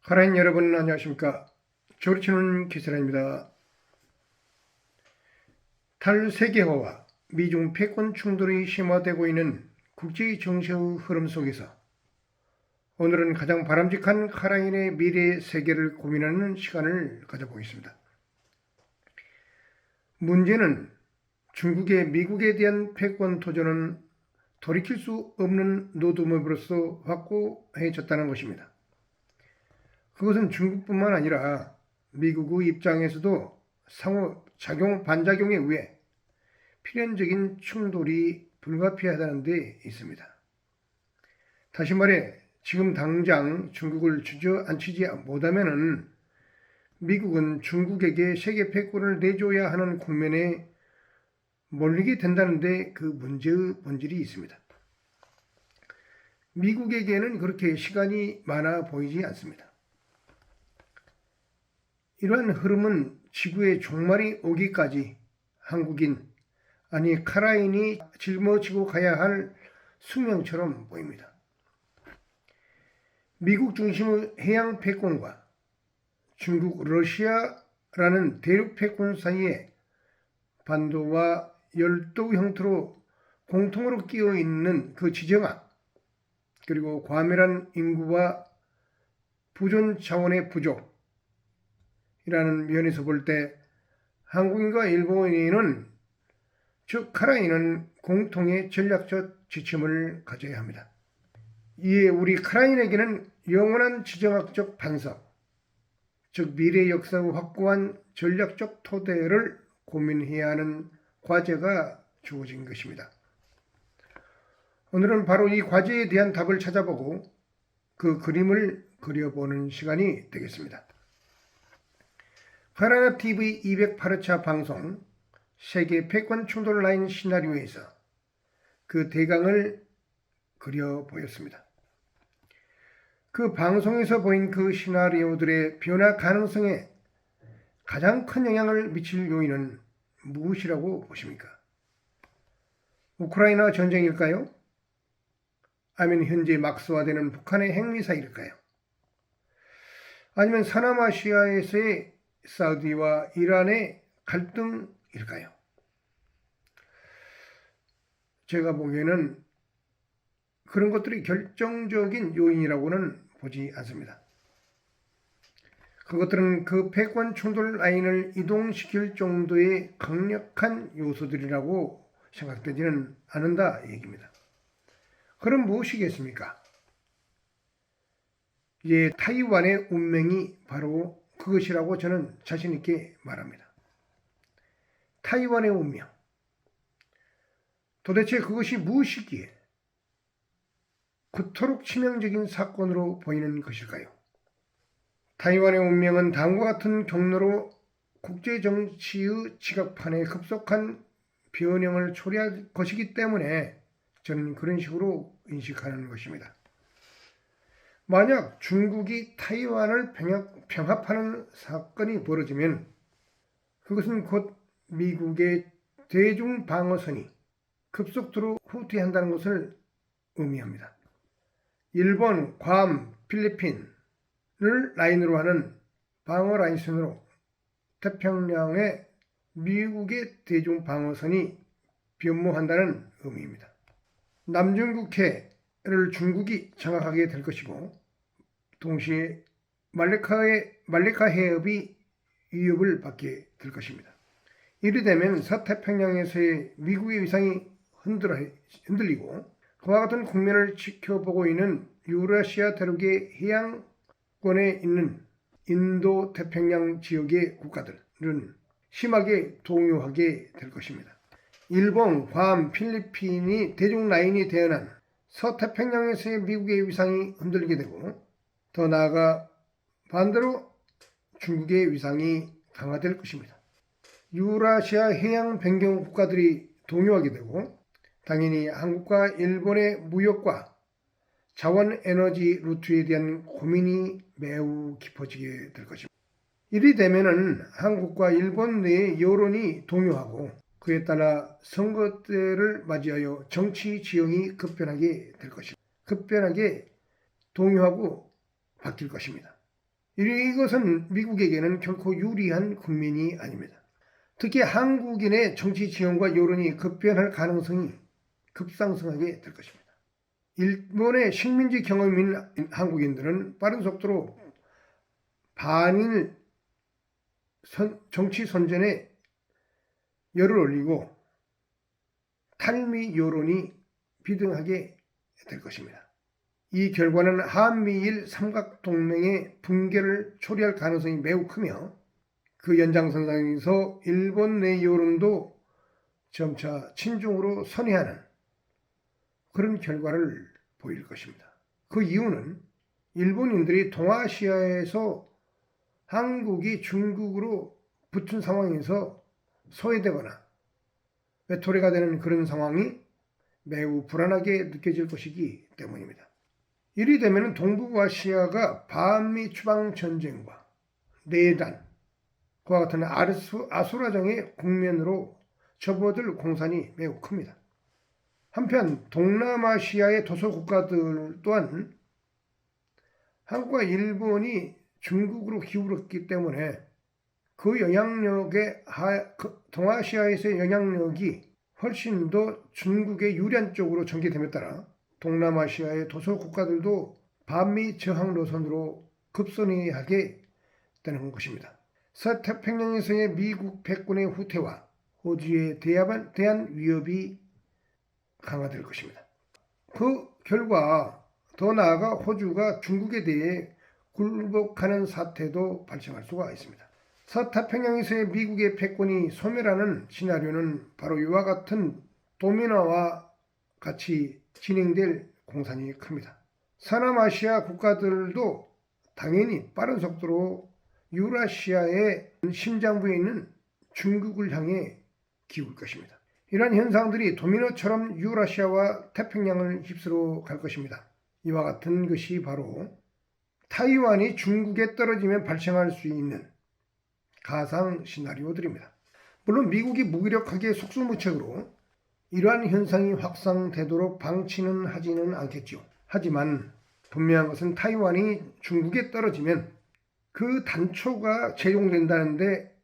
하나님 여러분 안녕하십니까. 조리치는 기사입니다. 탈세계화와 미중 패권 충돌이 심화되고 있는 국제 정세의 흐름 속에서 오늘은 가장 바람직한 카라인의 미래 세계를 고민하는 시간을 가져보겠습니다. 문제는 중국의 미국에 대한 패권 도전은 돌이킬 수 없는 노드무브로서 확고해졌다는 것입니다. 그것은 중국뿐만 아니라 미국의 입장에서도 상호 작용 반작용에 의해 필연적인 충돌이 불가피하다는 데 있습니다. 다시 말해 지금 당장 중국을 주저앉히지 못하면 미국은 중국에게 세계 패권을 내줘야 하는 국면에 몰리게 된다는 데 그 문제의 본질이 있습니다. 미국에게는 그렇게 시간이 많아 보이지 않습니다. 이러한 흐름은 지구의 종말이 오기까지 한국인, 아니 카라인이 짊어지고 가야 할 숙명처럼 보입니다. 미국 중심의 해양 패권과 중국, 러시아라는 대륙 패권 사이에 반도와 열도 형태로 공통으로 끼어 있는 그 지정학, 그리고 과밀한 인구와 부존 자원의 부족, 이라는 면에서 볼 때 한국인과 일본인은, 즉 카라인은 공통의 전략적 지침을 가져야 합니다. 이에 우리 카라인에게는 영원한 지정학적 반석, 즉 미래 역사의 확고한 전략적 토대를 고민해야 하는 과제가 주어진 것입니다. 오늘은 바로 이 과제에 대한 답을 찾아보고 그 그림을 그려보는 시간이 되겠습니다. 하나나TV 208회차 방송 세계 패권 충돌 라인 시나리오에서 그 대강을 그려보였습니다. 그 방송에서 보인 그 시나리오들의 변화 가능성에 가장 큰 영향을 미칠 요인은 무엇이라고 보십니까? 우크라이나 전쟁일까요? 아니면 현재 막스화되는 북한의 핵미사일일까요? 아니면 서남아시아에서의 사우디와 이란의 갈등일까요? 제가 보기에는 그런 것들이 결정적인 요인이라고는 보지 않습니다. 그것들은 그 패권 충돌 라인을 이동시킬 정도의 강력한 요소들이라고 생각되지는 않는다 얘기입니다. 그럼 무엇이겠습니까? 이제 타이완의 운명이 바로 그것이라고 저는 자신 있게 말합니다. 타이완의 운명. 도대체 그것이 무엇이기에 그토록 치명적인 사건으로 보이는 것일까요? 타이완의 운명은 다음과 같은 경로로 국제정치의 지각판에 급속한 변형을 초래할 것이기 때문에 저는 그런 식으로 인식하는 것입니다. 만약 중국이 타이완을 병합하는 사건이 벌어지면 그것은 곧 미국의 대중방어선이 급속도로 후퇴한다는 것을 의미합니다. 일본, 괌, 필리핀을 라인으로 하는 방어 라인선으로 태평양에 미국의 대중방어선이 변모한다는 의미입니다. 남중국해를 중국이 장악하게 될 것이고, 동시에 말레카 해협이 위협을 받게 될 것입니다. 이리 되면 서태평양에서의 미국의 위상이 흔들리고 그와 같은 국면을 지켜보고 있는 유라시아 대륙의 해양권에 있는 인도 태평양 지역의 국가들은 심하게 동요하게 될 것입니다. 일본, 괌, 필리핀이 대중 라인이 되어난 서태평양에서의 미국의 위상이 흔들리게 되고, 더 나아가 반대로 중국의 위상이 강화될 것입니다. 유라시아 해양 변경 국가들이 동요하게 되고, 당연히 한국과 일본의 무역과 자원 에너지 루트에 대한 고민이 매우 깊어지게 될 것입니다. 이리 되면은 한국과 일본 내의 여론이 동요하고, 그에 따라 선거 때를 맞이하여 정치 지형이 급변하게 될 것입니다. 급변하게 동요하고 바뀔 것입니다. 이것은 미국에게는 결코 유리한 국면이 아닙니다. 특히 한국인의 정치 지형과 여론이 급변할 가능성이 급상승하게 될 것입니다. 일본의 식민지 경험인 한국인들은 빠른 속도로 반일 정치 선전에 열을 올리고 탈미 여론이 비등하게 될 것입니다. 이 결과는 한미일 삼각동맹의 붕괴를 초래할 가능성이 매우 크며 그 연장선상에서 일본 내 여론도 점차 친중으로 선회하는 그런 결과를 보일 것입니다. 그 이유는 일본인들이 동아시아에서 한국이 중국으로 붙은 상황에서 소외되거나 외톨이가 되는 그런 상황이 매우 불안하게 느껴질 것이기 때문입니다. 이리 되면 동북아시아가 반미 추방 전쟁과 내단, 그와 같은 아수라장의 국면으로 접어들 공산이 매우 큽니다. 한편 동남아시아의 도서 국가들 또한 한국과 일본이 중국으로 기울었기 때문에 그 영향력의 동아시아에서의 영향력이 훨씬 더 중국의 유리한 쪽으로 전개됨에 따라 동남아시아의 도서 국가들도 반미 저항 노선으로 급선회하게 되는 것입니다. 서태평양에서의 미국 패권의 후퇴와 호주에 대한 위협이 강화될 것입니다. 그 결과 더 나아가 호주가 중국에 대해 굴복하는 사태도 발생할 수가 있습니다. 서태평양에서의 미국의 패권이 소멸하는 시나리오는 바로 이와 같은 도미노와 같이 진행될 공산이 큽니다. 서남아시아 국가들도 당연히 빠른 속도로 유라시아의 심장부에 있는 중국을 향해 기울 것입니다. 이러한 현상들이 도미노처럼 유라시아와 태평양을 휩쓸어 갈 것입니다. 이와 같은 것이 바로 타이완이 중국에 떨어지면 발생할 수 있는 가상 시나리오들입니다. 물론 미국이 무기력하게 속수무책으로 이러한 현상이 확산되도록 방치는 하지는 않겠죠. 하지만 분명한 것은 타이완이 중국에 떨어지면 그 단초가 제공된다는데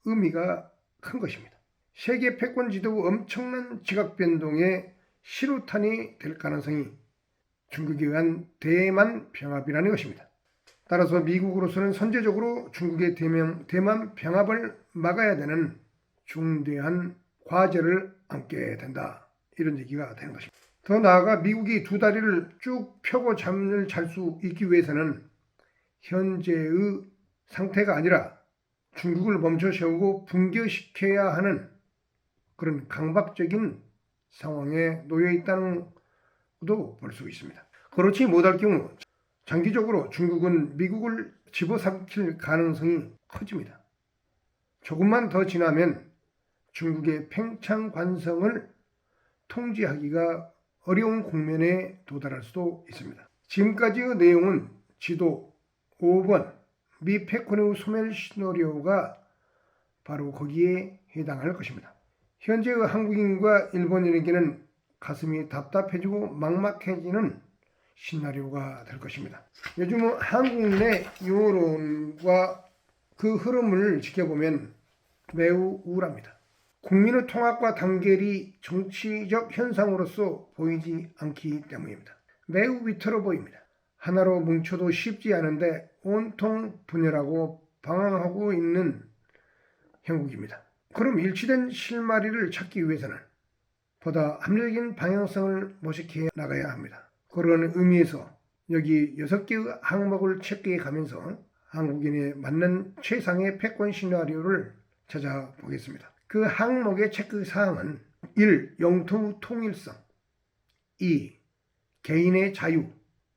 의미가 큰 것입니다. 세계 패권 지도 엄청난 지각 변동의 실루탄이 될 가능성이 중국에 의한 대만 병합이라는 것입니다. 따라서 미국으로서는 선제적으로 중국의 대만 병합을 막아야 되는 중대한 과제를 안게 된다. 이런 얘기가 되는 것입니다. 더 나아가 미국이 두 다리를 쭉 펴고 잠을 잘 수 있기 위해서는 현재의 상태가 아니라 중국을 멈춰 세우고 붕괴시켜야 하는 그런 강박적인 상황에 놓여 있다는 것도 볼 수 있습니다. 그렇지 못할 경우 장기적으로 중국은 미국을 집어삼킬 가능성이 커집니다. 조금만 더 지나면 중국의 팽창 관성을 통제하기가 어려운 국면에 도달할 수도 있습니다. 지금까지의 내용은 지도 5번 미 패권의 소멸 시나리오가 바로 거기에 해당할 것입니다. 현재의 한국인과 일본인에게는 가슴이 답답해지고 막막해지는 시나리오가 될 것입니다. 요즘 한국 내 여론과 그 흐름을 지켜보면 매우 우울합니다. 국민의 통합과 단결이 정치적 현상으로서 보이지 않기 때문입니다. 매우 위태로워 보입니다. 하나로 뭉쳐도 쉽지 않은데 온통 분열하고 방황하고 있는 형국입니다. 그럼 일치된 실마리를 찾기 위해서는 보다 합리적인 방향성을 모색해 나가야 합니다. 그런 의미에서 여기 6개의 항목을 체크해 가면서 한국인에 맞는 최상의 패권 시나리오를 찾아보겠습니다. 그 항목의 체크사항은 1. 영토 통일성 2. 개인의 자유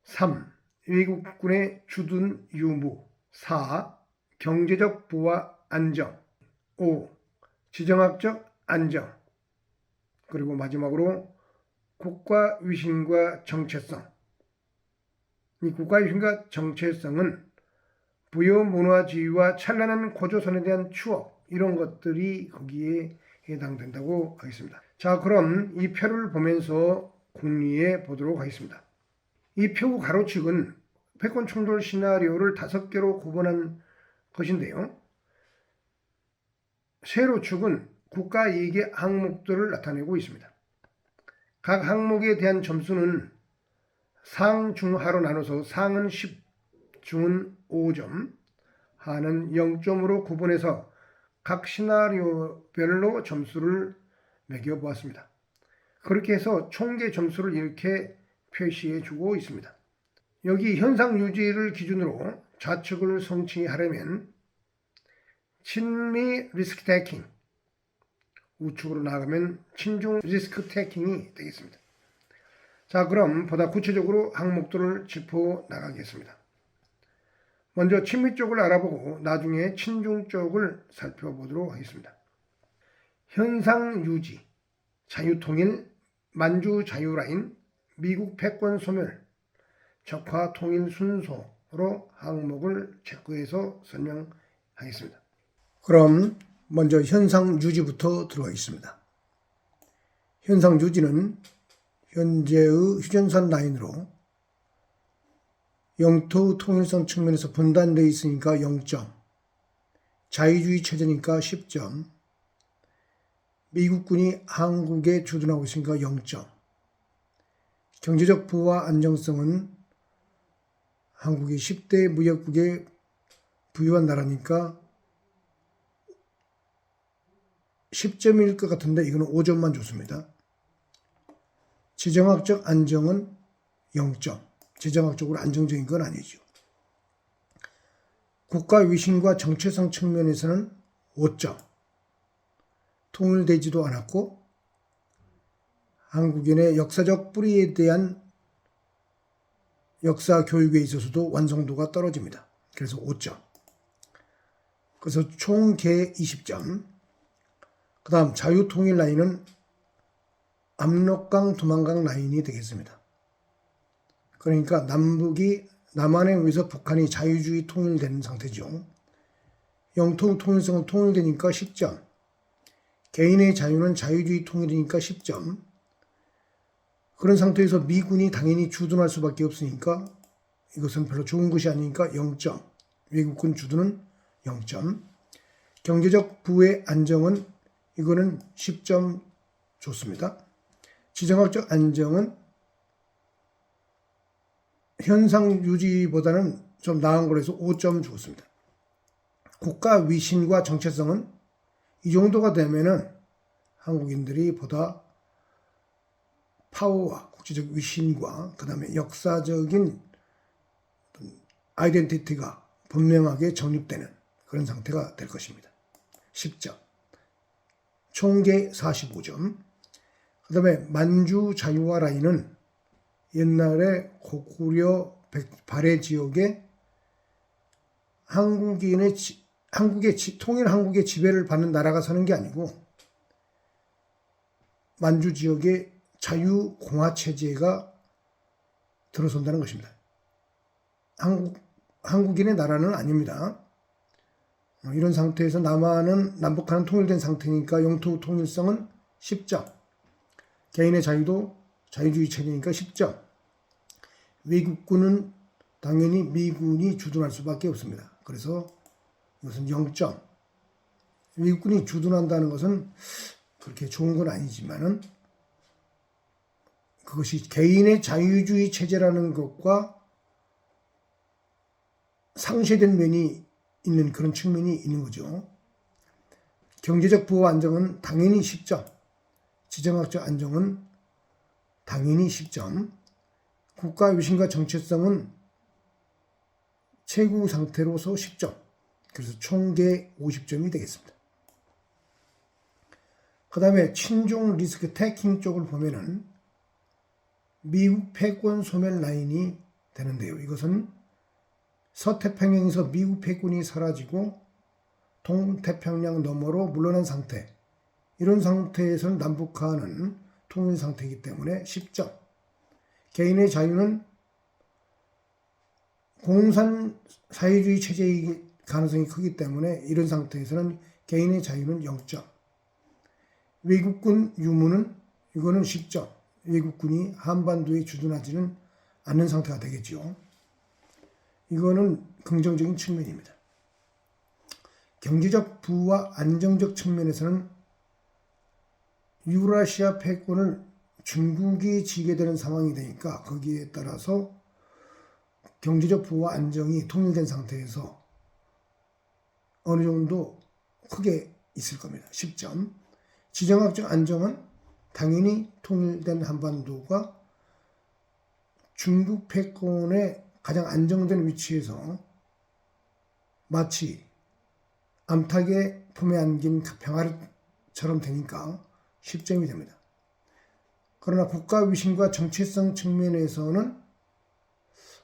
3. 외국군의 주둔 유무 4. 경제적 부와 안정 5. 지정학적 안정 그리고 마지막으로 국가위신과 정체성. 이 국가위신과 정체성은 부여문화지위와 찬란한 고조선에 대한 추억 이런 것들이 거기에 해당된다고 하겠습니다. 자, 그럼 이 표를 보면서 공리해 보도록 하겠습니다. 이 표 가로축은 패권 충돌 시나리오를 5개로 구분한 것인데요. 세로축은 국가 이익의 항목들을 나타내고 있습니다. 각 항목에 대한 점수는 상, 중, 하로 나눠서 상은 10, 중은 5점, 하는 0점으로 구분해서 각 시나리오별로 점수를 매겨보았습니다. 그렇게 해서 총계 점수를 이렇게 표시해 주고 있습니다. 여기 현상 유지를 기준으로 좌측을 성취하려면 친미 리스크 테이킹, 우측으로 나가면 친중 리스크 테이킹이 되겠습니다. 자, 그럼 보다 구체적으로 항목들을 짚어 나가겠습니다. 먼저 친미 쪽을 알아보고 나중에 친중 쪽을 살펴보도록 하겠습니다. 현상 유지, 자유통일, 만주 자유라인, 미국 패권 소멸, 적화 통일 순서로 항목을 체크해서 설명하겠습니다. 그럼 먼저 현상 유지부터 들어가겠습니다. 현상 유지는 현재의 휴전선 라인으로 영토 통일성 측면에서 분단되어 있으니까 0점, 자유주의 체제니까 10점, 미국군이 한국에 주둔하고 있으니까 0점, 경제적 부와 안정성은 한국이 10대 무역국에 부유한 나라니까 10점일 것 같은데 이거는 5점만 줬습니다. 지정학적 안정은 0점. 지정학적으로 안정적인 건 아니죠. 국가 위신과 정체성 측면에서는 5점. 통일되지도 않았고 한국인의 역사적 뿌리에 대한 역사 교육에 있어서도 완성도가 떨어집니다. 그래서 5점. 그래서 총 개 20점. 그 다음 자유통일 라인은 압록강 두만강 라인이 되겠습니다. 그러니까 남한에 의해서 북한이 자유주의 통일되는 상태죠. 영토 통일성은 통일되니까 10점. 개인의 자유는 자유주의 통일이니까 10점. 그런 상태에서 미군이 당연히 주둔할 수밖에 없으니까 이것은 별로 좋은 것이 아니니까 0점. 외국군 주둔은 0점. 경제적 부의 안정은 이거는 10점 좋습니다. 지정학적 안정은 현상 유지보다는 좀 나은 거라서 5점 주었습니다. 국가 위신과 정체성은 이 정도가 되면은 한국인들이 보다 파워와 국제적 위신과 그 다음에 역사적인 아이덴티티가 분명하게 정립되는 그런 상태가 될 것입니다. 10점. 총계 45점. 그 다음에 만주 자유화 라인은 옛날에 고구려 발해 지역에 통일 한국의 지배를 받는 나라가 서는 게 아니고 만주 지역에 자유공화 체제가 들어선다는 것입니다. 한국인의 나라는 아닙니다. 이런 상태에서 남북한은 통일된 상태니까 영토 통일성은 10점. 개인의 자유도 자유주의 체제니까 10점. 외국군은 당연히 미군이 주둔할 수밖에 없습니다. 그래서 이것은 0점. 외국군이 주둔한다는 것은 그렇게 좋은 건 아니지만은 그것이 개인의 자유주의 체제라는 것과 상쇄된 면이 있는 그런 측면이 있는 거죠. 경제적 부와 안정은 당연히 10점. 지정학적 안정은 당연히 10점. 국가 위신과 정체성은 최고 상태로서 10점. 그래서 총계 50점이 되겠습니다. 그 다음에 친중 리스크 테이킹 쪽을 보면은 미국 패권 소멸 라인이 되는데요. 이것은 서태평양에서 미국 패권이 사라지고 동태평양 너머로 물러난 상태. 이런 상태에서는 남북한은 통일 상태이기 때문에 10점. 개인의 자유는 공산 사회주의 체제의 가능성이 크기 때문에 이런 상태에서는 개인의 자유는 0점. 외국군 유무는 이거는 10점. 외국군이 한반도에 주둔하지는 않는 상태가 되겠죠. 이거는 긍정적인 측면입니다. 경제적 부와 안정적 측면에서는 유라시아 패권을 중국이 지게 되는 상황이 되니까 거기에 따라서 경제적 부와 안정이 통일된 상태에서 어느 정도 크게 있을 겁니다. 10점. 지정학적 안정은 당연히 통일된 한반도가 중국 패권의 가장 안정된 위치에서 마치 암탉의 품에 안긴 평화처럼 되니까 10점이 됩니다. 그러나 국가 위신과 정체성 측면에서는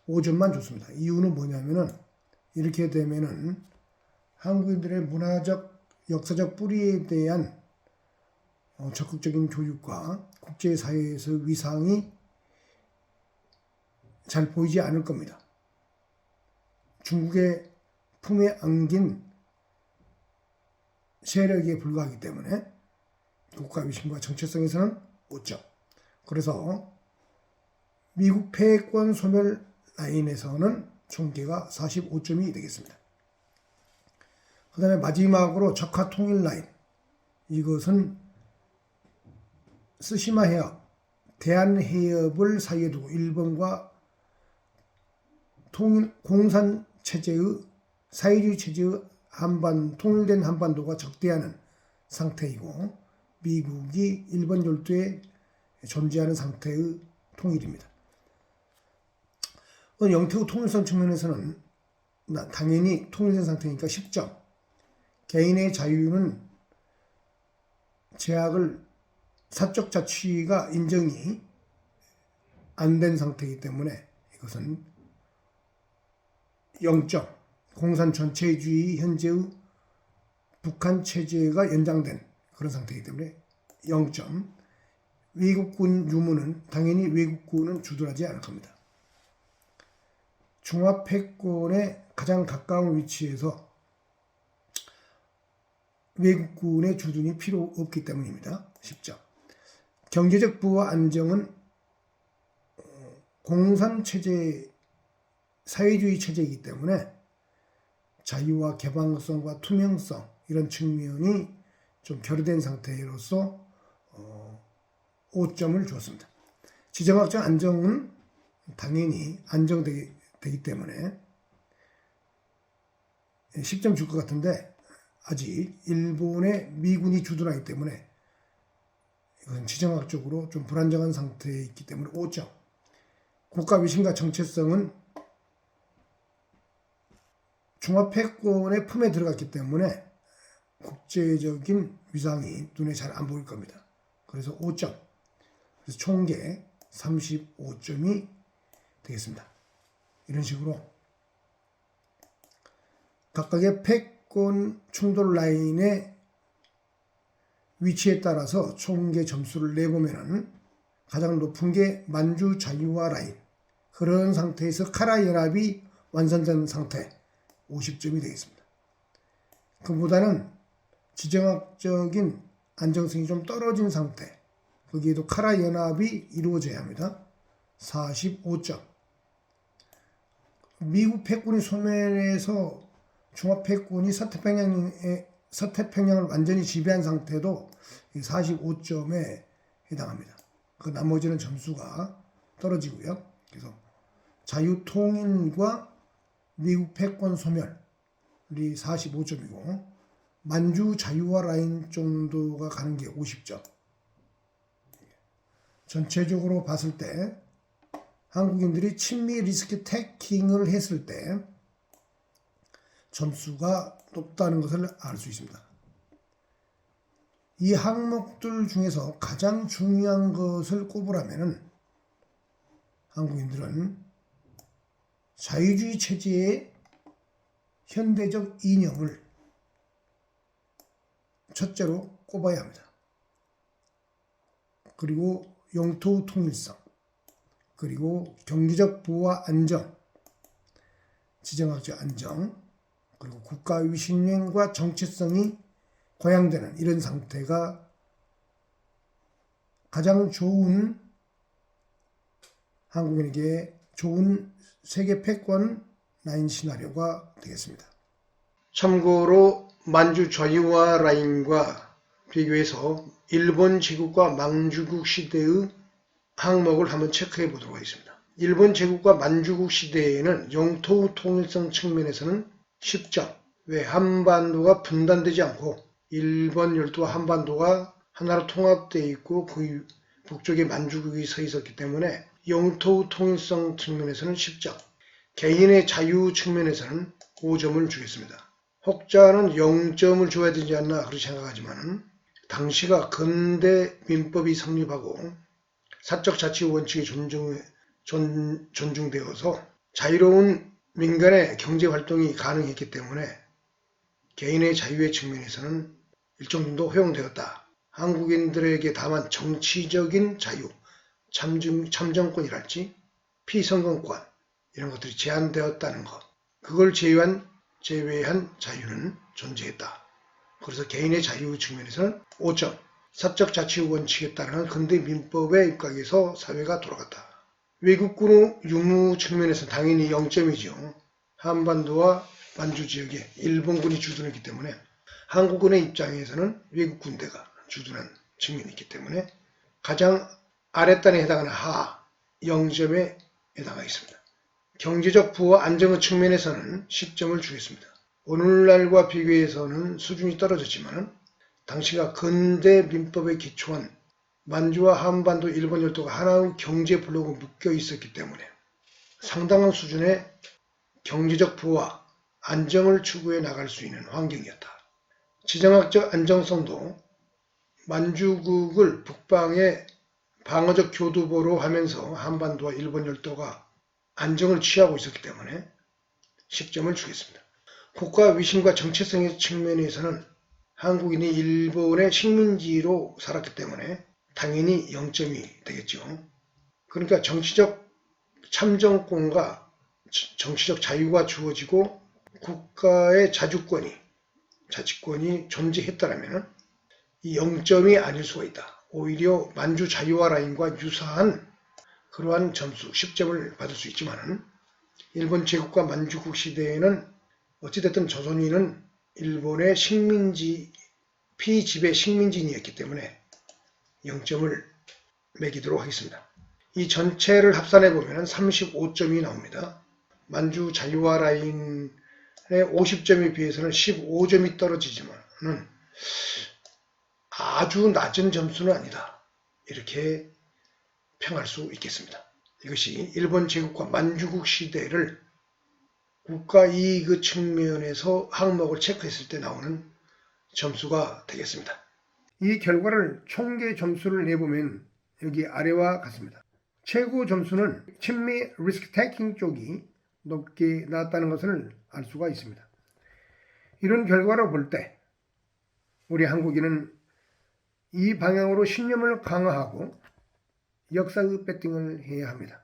5점만 줬습니다. 이유는 뭐냐면은 이렇게 되면은 한국인들의 문화적, 역사적 뿌리에 대한 적극적인 교육과 국제사회에서 위상이 잘 보이지 않을 겁니다. 중국의 품에 안긴 세력에 불과하기 때문에 국가 위신과 정체성에서는 5점. 그래서 미국 패권 소멸 라인에서는 총계가 45점이 되겠습니다. 그 다음에 마지막으로 적화 통일 라인. 이것은 스시마 해협, 대한해협을 사이에 두고 일본과 공산 체제의 사회주의 체제의 통일된 한반도가 적대하는 상태이고 미국이 일본 열도에 존재하는 상태의 통일입니다. 영토 통일성 측면에서는 당연히 통일된 상태니까 10점. 개인의 자유는 사적 자치가 인정이 안 된 상태이기 때문에 이것은 0점. 공산 전체주의 현재의 북한 체제가 연장된 그런 상태이기 때문에 0점. 외국군 유무는 당연히 외국군은 주둔하지 않을 겁니다. 중화패권에 가장 가까운 위치에서 외국군의 주둔이 필요 없기 때문입니다. 10점. 경제적 부와 안정은 공산체제, 사회주의 체제이기 때문에 자유와 개방성과 투명성 이런 측면이 좀 결여된 상태로서 5점을 주었습니다. 지정학적 안정은 당연히 안정되기 때문에 10점 줄 것 같은데 아직 일본의 미군이 주둔하기 때문에 이건 지정학적으로 좀 불안정한 상태에 있기 때문에 5점. 국가 위신과 정체성은 중화패권의 품에 들어갔기 때문에 국제적인 위상이 눈에 잘 안 보일 겁니다. 그래서 5점. 그래서 총계 35점이 되겠습니다. 이런 식으로 각각의 패권 충돌 라인의 위치에 따라서 총계 점수를 내보면은 가장 높은 게 만주 자유화 라인. 그런 상태에서 카라 연합이 완성된 상태 50점이 되겠습니다. 그보다는 지정학적인 안정성이 좀 떨어진 상태. 거기에도 카라 연합이 이루어져야 합니다. 45점. 미국 패권이 소멸해서 중화패권이 서태평양을 완전히 지배한 상태도 45점에 해당합니다. 그 나머지는 점수가 떨어지고요. 그래서 자유통일과 미국 패권 소멸이 45점이고 만주 자유화 라인 정도가 가는 게 50점. 전체적으로 봤을 때 한국인들이 친미 리스크 태킹을 했을 때 점수가 높다는 것을 알 수 있습니다. 이 항목들 중에서 가장 중요한 것을 꼽으라면 한국인들은 자유주의 체제의 현대적 이념을 첫째로 꼽아야 합니다. 그리고 영토 통일성, 그리고 경제적 보호와 안정, 지정학적 안정, 그리고 국가 위신과 정체성이 고양되는 이런 상태가 가장 좋은 한국인에게 좋은 세계 패권 9 시나리오가 되겠습니다. 참고로 만주 좌유화 라인과 비교해서 일본 제국과 만주국 시대의 항목을 한번 체크해 보도록 하겠습니다. 일본 제국과 만주국 시대에는 영토 통일성 측면에서는 10점. 왜? 한반도가 분단되지 않고 일본 열도와 한반도가 하나로 통합되어 있고 그 북쪽에 만주국이 서 있었기 때문에 영토 통일성 측면에서는 10점. 개인의 자유 측면에서는 5점을 주겠습니다. 혹자는 0점을 줘야 되지 않나 그렇게 생각하지만 당시가 근대 민법이 성립하고 사적 자치 원칙이 존중되어서 자유로운 민간의 경제 활동이 가능했기 때문에 개인의 자유의 측면에서는 일정 정도 허용되었다. 한국인들에게 다만 정치적인 자유, 참정권이랄지 피선거권 이런 것들이 제한되었다는 것. 그걸 제외한 자유는 존재했다. 그래서 개인의 자유 측면에서는 5점. 사적 자치 원칙에 따르는 근대 민법에 입각해서 사회가 돌아갔다. 외국군 유무 측면에서 당연히 0점이죠. 한반도와 만주 지역에 일본군이 주둔했기 때문에 한국군의 입장에서는 외국 군대가 주둔한 측면이 있기 때문에 가장 아랫단에 해당하는 하 0점에 해당하겠습니다. 경제적 부와 안정의 측면에서는 10점을 주겠습니다. 오늘날과 비교해서는 수준이 떨어졌지만 당시가 근대 민법에 기초한 만주와 한반도 일본 열도가 하나의 경제 블록으로 묶여 있었기 때문에 상당한 수준의 경제적 부와 안정을 추구해 나갈 수 있는 환경이었다. 지정학적 안정성도 만주국을 북방의 방어적 교두보로 하면서 한반도와 일본 열도가 안정을 취하고 있었기 때문에 10점을 주겠습니다. 국가 위신과 정체성의 측면에서는 한국인이 일본의 식민지로 살았기 때문에 당연히 0점이 되겠죠. 그러니까 정치적 참정권과 정치적 자유가 주어지고 국가의 자치권이 존재했다면 이 0점이 아닐 수가 있다. 오히려 만주 자유화 라인과 유사한 그러한 점수 10점을 받을 수 있지만 일본 제국과 만주국 시대에는 어찌됐든 조선인은 일본의 피지배 식민지인이었기 때문에 0점을 매기도록 하겠습니다. 이 전체를 합산해 보면 35점이 나옵니다. 만주 자유화 라인의 50점에 비해서는 15점이 떨어지지만 아주 낮은 점수는 아니다. 이렇게 평할 수 있겠습니다. 이것이 일본 제국과 만주국 시대를 국가이익의 측면에서 항목을 체크했을 때 나오는 점수가 되겠습니다. 이 결과를 총계 점수를 내보면 여기 아래와 같습니다. 최고 점수는 친미 리스크 테이킹 쪽이 높게 나왔다는 것을 알 수가 있습니다. 이런 결과로 볼 때 우리 한국인은 이 방향으로 신념을 강화하고 역사의 배팅을 해야 합니다.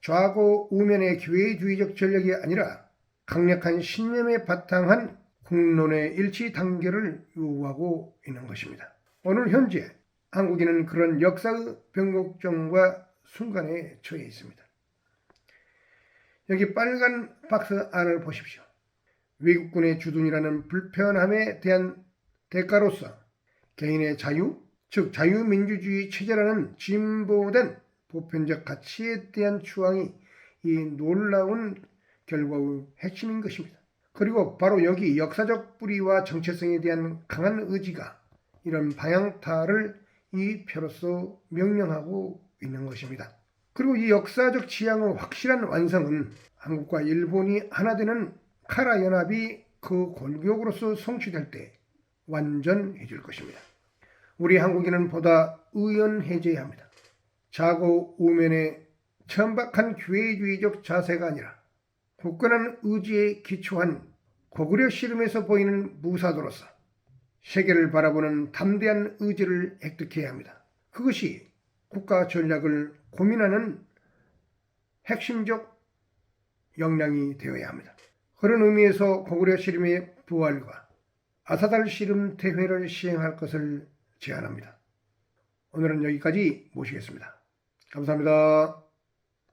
좌고 우면의 기회주의적 전략이 아니라 강력한 신념에 바탕한 국론의 일치 단계를 요구하고 있는 것입니다. 오늘 현재 한국인은 그런 역사의 변곡점과 순간에 처해 있습니다. 여기 빨간 박스 안을 보십시오. 외국군의 주둔이라는 불편함에 대한 대가로서 개인의 자유, 즉 자유민주주의 체제라는 진보된 보편적 가치에 대한 추앙이 이 놀라운 결과의 핵심인 것입니다. 그리고 바로 여기 역사적 뿌리와 정체성에 대한 강한 의지가 이런 방향타를 이 표로서 명령하고 있는 것입니다. 그리고 이 역사적 지향의 확실한 완성은 한국과 일본이 하나 되는 카라 연합이 그 골격으로서 성취될 때 완전해 줄 것입니다. 우리 한국인은 보다 의연해져야 합니다. 좌고 우면의 천박한 기회주의적 자세가 아니라 굳건한 의지에 기초한 고구려 씨름에서 보이는 무사도로서 세계를 바라보는 담대한 의지를 획득해야 합니다. 그것이 국가 전략을 고민하는 핵심적 역량이 되어야 합니다. 그런 의미에서 고구려 씨름의 부활과 아사달 씨름 대회를 시행할 것을 제안합니다. 오늘은 여기까지 모시겠습니다. 감사합니다.